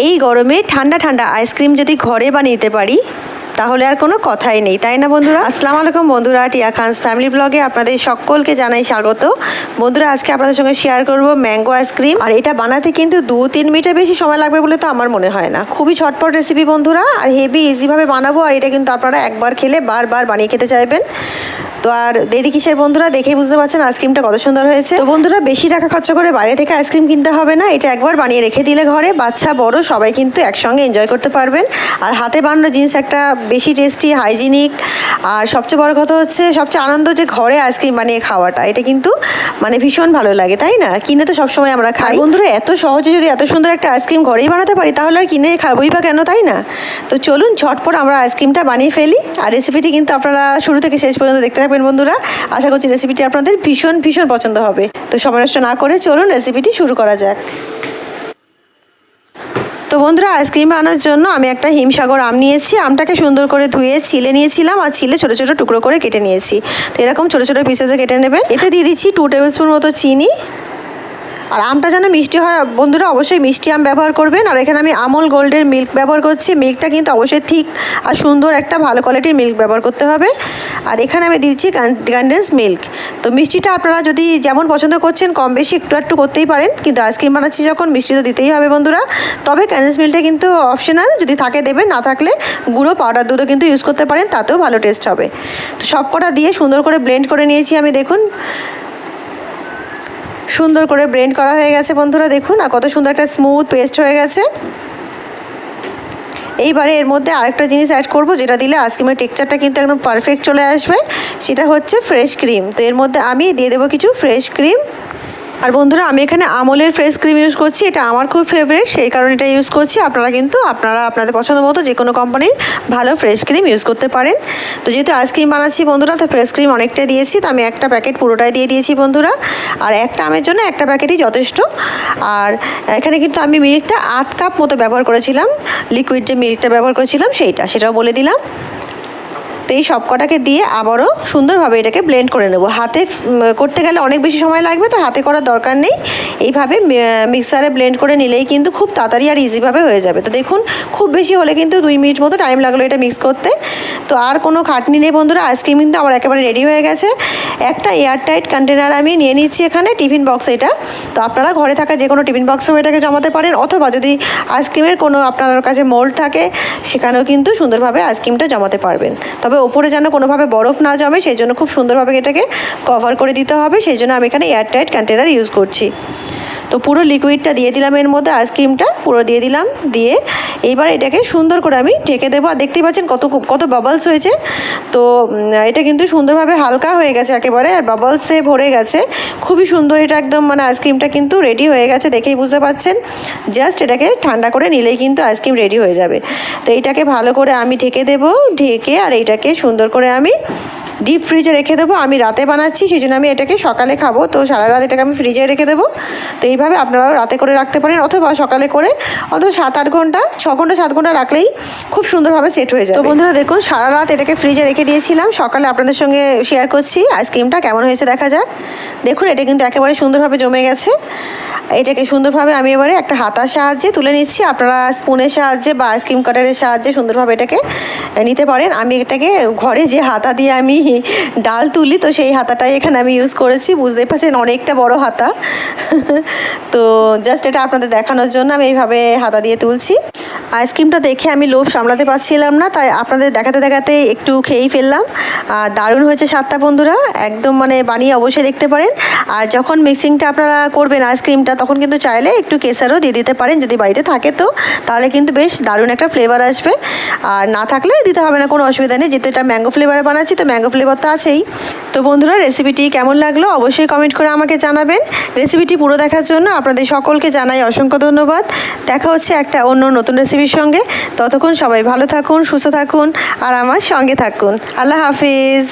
এই গরমে ঠান্ডা ঠান্ডা আইসক্রিম যদি ঘরে বানিয়ে নিতে পারি তাহলে আর কোনো কথাই নেই, তাই না বন্ধুরা? আসসালামু আলাইকুম বন্ধুরা, টিয়া খানস ফ্যামিলি ব্লগে আপনাদের সকলকে জানাই স্বাগত। বন্ধুরা, আজকে আপনাদের সঙ্গে শেয়ার করব ম্যাঙ্গো আইসক্রিম। আর এটা বানাতে কিন্তু 2-3 মিনিটের বেশি সময় লাগবে বলে তো আমার মনে হয় না। খুবই ঝটপট রেসিপি বন্ধুরা, আর হেভি ইজিভাবে বানাবো। আর এটা কিন্তু আপনারা একবার খেলে বারবার বানিয়ে খেতে চাইবেন। তো আর দেরি কিসের বন্ধুরা, দেখেই বুঝতে পারছেন আইসক্রিমটা কত সুন্দর হয়েছে। তো বন্ধুরা, বেশি টাকা খরচা করে বাইরে থেকে আইসক্রিম কিনতে হবে না। এটা একবার বানিয়ে রেখে দিলে ঘরে বাচ্চা বড় সবাই কিন্তু একসঙ্গে এনজয় করতে পারবেন। আর হাতে বানানো জিনিস একটা বেশি টেস্টি, হাইজিনিক, আর সবচেয়ে বড় কথা হচ্ছে সবচেয়ে আনন্দ যে ঘরে আইসক্রিম বানিয়ে খাওয়াটা। এটা কিন্তু মানে ভীষণ ভালো লাগে, তাই না? কিনে তো সবসময় আমরা খাই। বন্ধুরা, এত সহজে যদি এত সুন্দর একটা আইসক্রিম ঘরেই বানাতে পারি তাহলে আর কিনে খাবোই বা কেন, তাই না? তো চলুন ঝটপট আমরা আইসক্রিমটা বানিয়ে ফেলি। আর রেসিপিটি কিন্তু আপনারা শুরু থেকে শেষ পর্যন্ত দেখতে থাকবেন বন্ধুরা। আশা করছি রেসিপিটি আপনাদের ভীষণ ভীষণ পছন্দ হবে। তো সময় নষ্ট না করে চলুন রেসিপিটি শুরু করা যাক। তো বন্ধুরা, আইসক্রিম বানানোর জন্য আমি একটা হিমসাগর আম নিয়েছি। আমটাকে সুন্দর করে ধুয়ে ছিলে নিয়েছিলাম, আর ছিলে ছোটো ছোটো টুকরো করে কেটে নিয়েছি। তো এরকম ছোটো ছোটো পিসেসে কেটে নেবেন। এতে দিয়ে দিচ্ছি 2 টেবিল স্পুন মতো চিনি। আর আমটা যেন মিষ্টি হয় বন্ধুরা, অবশ্যই মিষ্টি আম ব্যবহার করবেন। আর এখানে আমি আমুল গোল্ডের মিল্ক ব্যবহার করছি। মিল্কটা কিন্তু অবশ্যই ঠিক আর সুন্দর একটা ভালো কোয়ালিটির মিল্ক ব্যবহার করতে হবে। আর এখানে আমি দিচ্ছি কনডেন্স মিল্ক। তো মিষ্টিটা আপনারা যদি যেমন পছন্দ করছেন কম বেশি একটু একটু করতেই পারেন, কিন্তু আইসক্রিম বানাচ্ছি যখন মিষ্টি তো দিতেই হবে বন্ধুরা। তবে কনডেন্স মিল্কটা কিন্তু অপশনাল, যদি থাকে দেবেন, না থাকলে গুঁড়ো পাউডার দুধও কিন্তু ইউজ করতে পারেন, তাতেও ভালো টেস্ট হবে। তো সব কটা দিয়ে সুন্দর করে ব্লেন্ড করে নিয়েছি আমি। দেখুন সুন্দর করে ব্লেন্ড করা হয়ে গেছে বন্ধুরা। দেখুন আর কত সুন্দর একটা স্মুথ পেস্ট হয়ে গেছে। এইবারে এর মধ্যে আরেকটা জিনিস অ্যাড করব, যেটা দিলে আইসক্রিমের টেক্সচারটা কিন্তু একদম পারফেক্ট চলে আসবে। সেটা হচ্ছে ফ্রেশ ক্রিম। তো এর মধ্যে আমি দিয়ে দেবো কিছু ফ্রেশ ক্রিম। আর বন্ধুরা, আমি এখানে আমুলের ফ্রেশ ক্রিম ইউজ করছি। এটা আমার খুব ফেভারিট, সেই কারণে এটা ইউজ করছি। আপনারা কিন্তু আপনাদের পছন্দ মতো যে কোনো কোম্পানির ভালো ফ্রেশ ক্রিম ইউজ করতে পারেন। তো যেহেতু আইসক্রিম বানাচ্ছি বন্ধুরা, তো ফ্রেশ ক্রিম অনেকটাই দিয়েছি। তো আমি একটা প্যাকেট পুরোটাই দিয়ে দিয়েছি বন্ধুরা। আর একটা আমের জন্য একটা প্যাকেটই যথেষ্ট। আর এখানে কিন্তু আমি মিল্কটা 8 কাপ মতো ব্যবহার করেছিলাম। লিকুইড যে মিল্কটা ব্যবহার করেছিলাম সেটাও বলে দিলাম। তো এই সব কটাকে দিয়ে আবারও সুন্দরভাবে এটাকে ব্লেন্ড করে নেব। হাতে করতে গেলে অনেক বেশি সময় লাগবে, তো হাতে করার দরকার নেই। এইভাবে মিক্সারে ব্লেন্ড করে নিলেই কিন্তু খুব তাড়াতাড়ি আর ইজিভাবে হয়ে যাবে। তো দেখুন, খুব বেশি হলে কিন্তু 2 মিনিট মতো টাইম লাগলো এটা মিক্স করতে। তো আর কোনো খাটনি নেই বন্ধুরা, আইসক্রিম কিন্তু আমার একেবারে রেডি হয়ে গেছে। একটা এয়ারটাইট কন্টেনার আমি নিয়ে নিচ্ছি এখানে, টিফিন বক্স এটা। তো আপনারা ঘরে থাকা যে কোনো টিফিন বক্সেও এটাকে জমাতে পারেন, অথবা যদি আইসক্রিমের কোনো আপনার কাছে মোল্ড থাকে সেখানেও কিন্তু সুন্দরভাবে আইসক্রিমটা জমাতে পারবেন। তবে ওপরে যেন কোনোভাবে বরফ না জমে, সেই জন্য খুব সুন্দরভাবে এটাকে কভার করে দিতে হবে। সেই জন্য আমি এখানে এয়ারটাইট কন্টেনার ইউজ করছি। তো পুরো লিকুইডটা দিয়ে দিলাম এর মধ্যে, আইসক্রিমটা পুরো দিয়ে দিলাম। দিয়ে এইবার এটাকে সুন্দর করে আমি ঢেকে দেবো। আর দেখতেই পাচ্ছেন কত বাবলস হয়েছে। তো এটা কিন্তু সুন্দরভাবে হালকা হয়ে গেছে একেবারে, আর বাবলসে ভরে গেছে। খুবই সুন্দর এটা একদম, মানে আইসক্রিমটা কিন্তু রেডি হয়ে গেছে, দেখেই বুঝতে পারছেন। জাস্ট এটাকে ঠান্ডা করে নিলেই কিন্তু আইসক্রিম রেডি হয়ে যাবে। তো এইটাকে ভালো করে আমি ঢেকে দেবো। ঢেকে আর এইটাকে সুন্দর করে আমি ডিপ ফ্রিজে রেখে দেবো। আমি রাতে বানাচ্ছি, সেই জন্য আমি এটাকে সকালে খাবো। তো সারা রাত এটাকে আমি ফ্রিজে রেখে দেবো। তো এইভাবে আপনারাও রাতে করে রাখতে পারেন, অথবা সকালে করে অন্তত 7-8 ঘন্টা, 6 ঘন্টা 7 ঘন্টা রাখলেই খুব সুন্দরভাবে সেট হয়ে যায়। তো বন্ধুরা দেখুন, সারা রাত এটাকে ফ্রিজে রেখে দিয়েছিলাম। সকালে আপনাদের সঙ্গে শেয়ার করছি আইসক্রিমটা কেমন হয়েছে দেখা যাক। দেখুন এটা কিন্তু একেবারে সুন্দরভাবে জমে গেছে। এটাকে সুন্দরভাবে আমি এবারে একটা হাতার সাহায্যে তুলে নিচ্ছি। আপনারা স্পুনের সাহায্যে বা আইসক্রিম কাটারের সাহায্যে সুন্দরভাবে এটাকে নিতে পারেন। আমি এটাকে ঘরে যে হাতা দিয়ে আমি ডাল তুলি, তো সেই হাতাটাই এখানে আমি ইউজ করেছি। বুঝতেই পারছেন অনেকটা বড় হাতা। তো জাস্ট এটা আপনাদের দেখানোর জন্য আমি এইভাবে হাতা দিয়ে তুলছি। আইসক্রিমটা দেখে আমি লোভ সামলাতে পারছিলাম না, তাই আপনাদের দেখাতে দেখাতে একটু খেয়েই ফেললাম। আর দারুণ হয়েছে স্বাদটা বন্ধুরা, একদম মানে বানিয়ে অবশ্যই দেখতে পারেন। আর যখন মিক্সিংটা আপনারা করবেন আইসক্রিমটা, তখন কিন্তু চাইলে একটু কেসারও দিয়ে দিতে পারেন, যদি বাড়িতে থাকে তো। তাহলে কিন্তু বেশ দারুণ একটা ফ্লেভার আসবে। আর না থাকলে দিতে হবে না, কোনো অসুবিধা নেই, যেহেতু এটা ম্যাঙ্গো ফ্লেভারে বানাচ্ছি, তো ম্যাঙ্গো ফ্লেভার তো আছেই। তো বন্ধুরা, রেসিপিটি কেমন লাগলো অবশ্যই কমেন্ট করে আমাকে জানাবেন। রেসিপিটি পুরো দেখার জন্য আপনাদের সকলকে জানাই অসংখ্য ধন্যবাদ। দেখা হচ্ছে একটা অন্য নতুন রেসিপির সঙ্গে। ততক্ষণ সবাই ভালো থাকুন, সুস্থ থাকুন, আর আমার সঙ্গে থাকুন। আল্লাহ হাফিজ।